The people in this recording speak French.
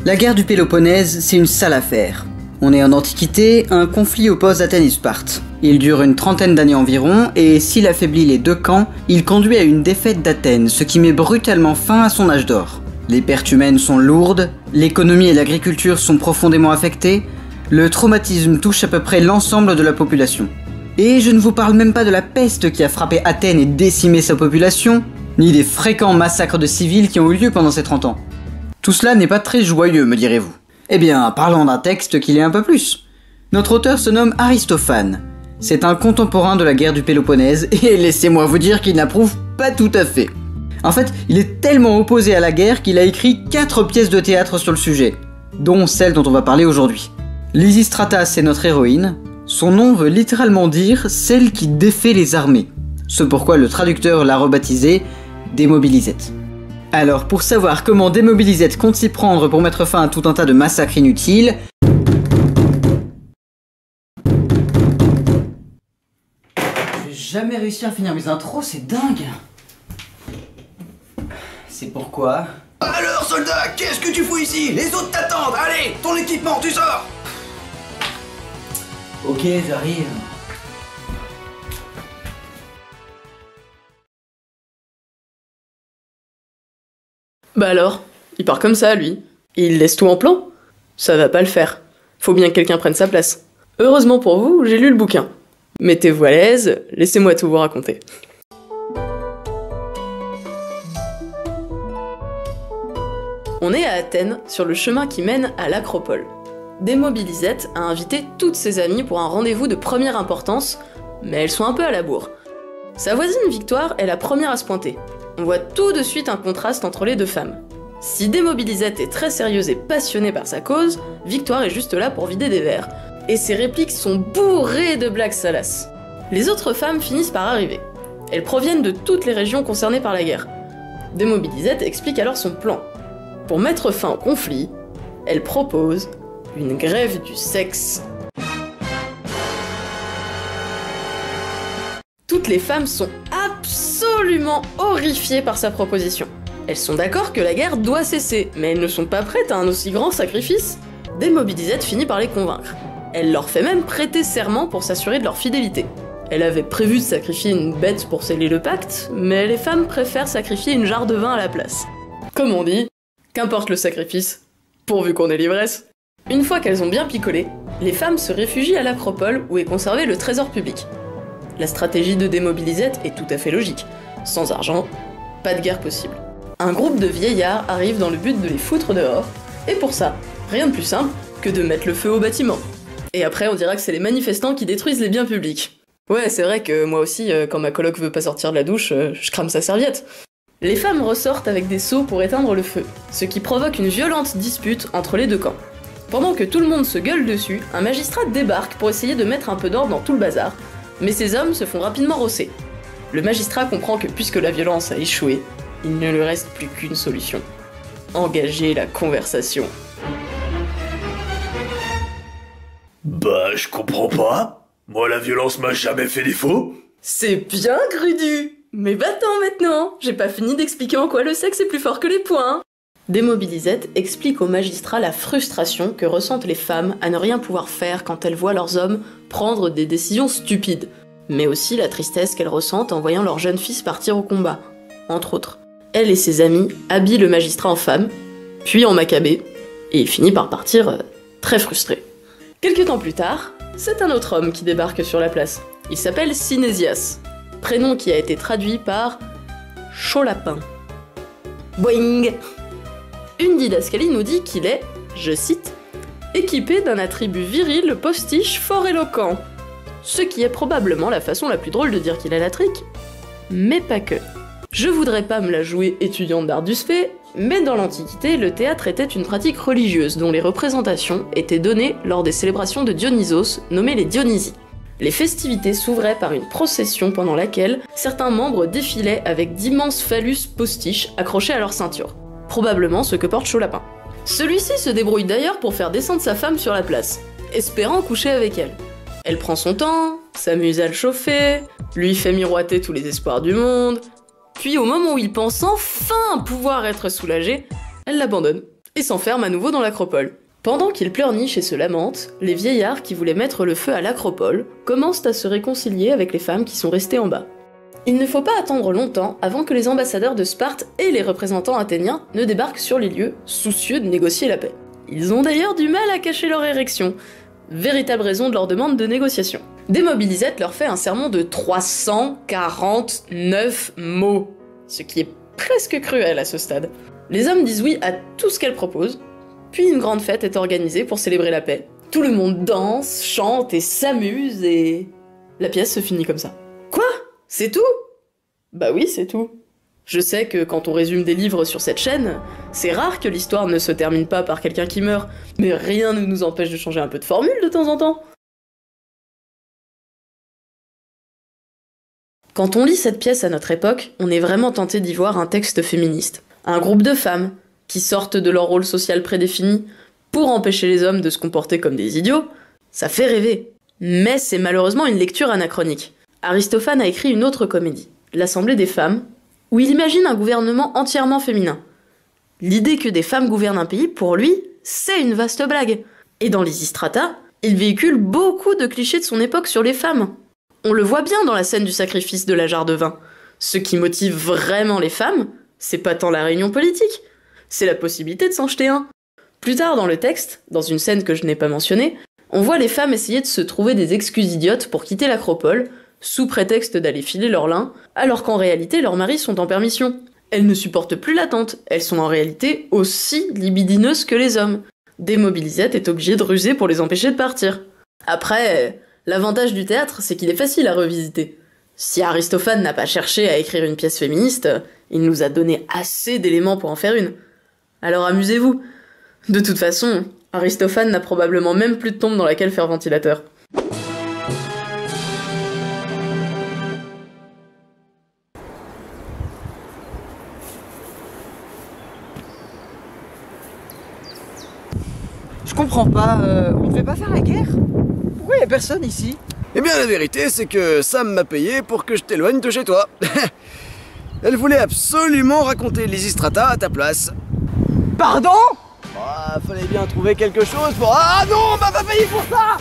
La guerre du Péloponnèse, c'est une sale affaire. On est en Antiquité, un conflit oppose Athènes et Sparte. Il dure une trentaine d'années environ, et s'il affaiblit les deux camps, il conduit à une défaite d'Athènes, ce qui met brutalement fin à son âge d'or. Les pertes humaines sont lourdes, l'économie et l'agriculture sont profondément affectées, le traumatisme touche à peu près l'ensemble de la population. Et je ne vous parle même pas de la peste qui a frappé Athènes et décimé sa population, ni des fréquents massacres de civils qui ont eu lieu pendant ces 30 ans. Tout cela n'est pas très joyeux, me direz-vous. Eh bien, parlons d'un texte qui l'est un peu plus. Notre auteur se nomme Aristophane. C'est un contemporain de la guerre du Péloponnèse, et laissez-moi vous dire qu'il n'approuve pas tout à fait. En fait, il est tellement opposé à la guerre qu'il a écrit 4 pièces de théâtre sur le sujet, dont celle dont on va parler aujourd'hui. Lysistrata, est notre héroïne. Son nom veut littéralement dire « celle qui défait les armées », ce pourquoi le traducteur l'a rebaptisée Démobilisette. Alors, pour savoir comment Démobilisette compte s'y prendre pour mettre fin à tout un tas de massacres inutiles, j'ai jamais réussi à finir mes intros, c'est dingue. C'est pourquoi... Alors soldat, qu'est-ce que tu fous ici? Les autres t'attendent, allez, ton équipement, tu sors. Ok, j'arrive. Bah alors, il part comme ça, lui. Il laisse tout en plan. Ça va pas le faire. Faut bien que quelqu'un prenne sa place. Heureusement pour vous, j'ai lu le bouquin. Mettez-vous à l'aise, laissez-moi tout vous raconter. On est à Athènes, sur le chemin qui mène à l'Acropole. Démobilisette a invité toutes ses amies pour un rendez-vous de première importance, mais elles sont un peu à la bourre. Sa voisine Victoire est la première à se pointer. On voit tout de suite un contraste entre les deux femmes. Si Démobilisette est très sérieuse et passionnée par sa cause, Victoire est juste là pour vider des verres. Et ses répliques sont bourrées de blagues salaces. Les autres femmes finissent par arriver. Elles proviennent de toutes les régions concernées par la guerre. Démobilisette explique alors son plan. Pour mettre fin au conflit, elle propose une grève du sexe. Toutes les femmes sont absolument horrifiées par sa proposition. Elles sont d'accord que la guerre doit cesser, mais elles ne sont pas prêtes à un aussi grand sacrifice. Démobilisette finit par les convaincre. Elle leur fait même prêter serment pour s'assurer de leur fidélité. Elle avait prévu de sacrifier une bête pour sceller le pacte, mais les femmes préfèrent sacrifier une jarre de vin à la place. Comme on dit, qu'importe le sacrifice, pourvu qu'on ait l'ivresse. Une fois qu'elles ont bien picolé, les femmes se réfugient à l'Acropole où est conservé le trésor public. La stratégie de Démobilisette est tout à fait logique. Sans argent, pas de guerre possible. Un groupe de vieillards arrive dans le but de les foutre dehors, et pour ça, rien de plus simple que de mettre le feu au bâtiment. Et après, on dira que c'est les manifestants qui détruisent les biens publics. Ouais, c'est vrai que moi aussi, quand ma coloc veut pas sortir de la douche, je crame sa serviette. Les femmes ressortent avec des seaux pour éteindre le feu, ce qui provoque une violente dispute entre les deux camps. Pendant que tout le monde se gueule dessus, un magistrat débarque pour essayer de mettre un peu d'ordre dans tout le bazar, mais ces hommes se font rapidement rosser. Le magistrat comprend que puisque la violence a échoué, il ne lui reste plus qu'une solution. Engager la conversation. Bah, je comprends pas. Moi, la violence m'a jamais fait défaut. C'est bien, Grudu. Mais va-t'en maintenant. J'ai pas fini d'expliquer en quoi le sexe est plus fort que les poings. Démobilisette explique au magistrat la frustration que ressentent les femmes à ne rien pouvoir faire quand elles voient leurs hommes prendre des décisions stupides, mais aussi la tristesse qu'elles ressentent en voyant leur jeune fils partir au combat, entre autres. Elle et ses amis habillent le magistrat en femme, puis en macabée, et il finit par partir très frustré. Quelques temps plus tard, c'est un autre homme qui débarque sur la place. Il s'appelle Synésias, prénom qui a été traduit par Chaud-lapin. Boing! Une didascalie nous dit qu'il est, je cite, équipé d'un attribut viril postiche fort éloquent. Ce qui est probablement la façon la plus drôle de dire qu'il a la trique, mais pas que. Je voudrais pas me la jouer étudiante d'art du spé, mais dans l'Antiquité, le théâtre était une pratique religieuse dont les représentations étaient données lors des célébrations de Dionysos, nommées les Dionysies. Les festivités s'ouvraient par une procession pendant laquelle certains membres défilaient avec d'immenses phallus postiches accrochés à leur ceinture. Probablement ce que porte Chaud-lapin. Celui-ci se débrouille d'ailleurs pour faire descendre sa femme sur la place, espérant coucher avec elle. Elle prend son temps, s'amuse à le chauffer, lui fait miroiter tous les espoirs du monde, puis au moment où il pense enfin pouvoir être soulagé, elle l'abandonne. et s'enferment à nouveau dans l'acropole. Pendant qu'ils pleurnichent et se lamentent, les vieillards qui voulaient mettre le feu à l'acropole commencent à se réconcilier avec les femmes qui sont restées en bas. Il ne faut pas attendre longtemps avant que les ambassadeurs de Sparte et les représentants athéniens ne débarquent sur les lieux, soucieux de négocier la paix. Ils ont d'ailleurs du mal à cacher leur érection, véritable raison de leur demande de négociation. Démobilisette leur fait un sermon de 349 mots, ce qui est presque cruel à ce stade. Les hommes disent oui à tout ce qu'elle propose, puis une grande fête est organisée pour célébrer la paix. Tout le monde danse, chante et s'amuse et... la pièce se finit comme ça. Quoi ? C'est tout ? Bah oui, c'est tout. Je sais que quand on résume des livres sur cette chaîne, c'est rare que l'histoire ne se termine pas par quelqu'un qui meurt, mais rien ne nous empêche de changer un peu de formule de temps en temps. Quand on lit cette pièce à notre époque, on est vraiment tenté d'y voir un texte féministe. Un groupe de femmes qui sortent de leur rôle social prédéfini pour empêcher les hommes de se comporter comme des idiots, ça fait rêver. Mais c'est malheureusement une lecture anachronique. Aristophane a écrit une autre comédie, L'Assemblée des femmes, où il imagine un gouvernement entièrement féminin. L'idée que des femmes gouvernent un pays, pour lui, c'est une vaste blague. Et dans Lysistrata, il véhicule beaucoup de clichés de son époque sur les femmes. On le voit bien dans la scène du sacrifice de la jarre de vin. Ce qui motive vraiment les femmes, c'est pas tant la réunion politique, c'est la possibilité de s'en jeter un. Plus tard dans le texte, dans une scène que je n'ai pas mentionnée, on voit les femmes essayer de se trouver des excuses idiotes pour quitter l'acropole, sous prétexte d'aller filer leur lin, alors qu'en réalité leurs maris sont en permission. Elles ne supportent plus l'attente, elles sont en réalité aussi libidineuses que les hommes. Démobilisette est obligée de ruser pour les empêcher de partir. Après, l'avantage du théâtre, c'est qu'il est facile à revisiter. Si Aristophane n'a pas cherché à écrire une pièce féministe, il nous a donné assez d'éléments pour en faire une. Alors amusez-vous. De toute façon, Aristophane n'a probablement même plus de tombe dans laquelle faire ventilateur. Je comprends pas, on devait pas faire la guerre? Pourquoi y a personne ici? Eh bien, la vérité, c'est que Sam m'a payé pour que je t'éloigne de chez toi. Elle voulait absolument raconter Lysistrata à ta place. Pardon? Fallait bien trouver quelque chose pour... Ah non, on m'a pas payé pour ça!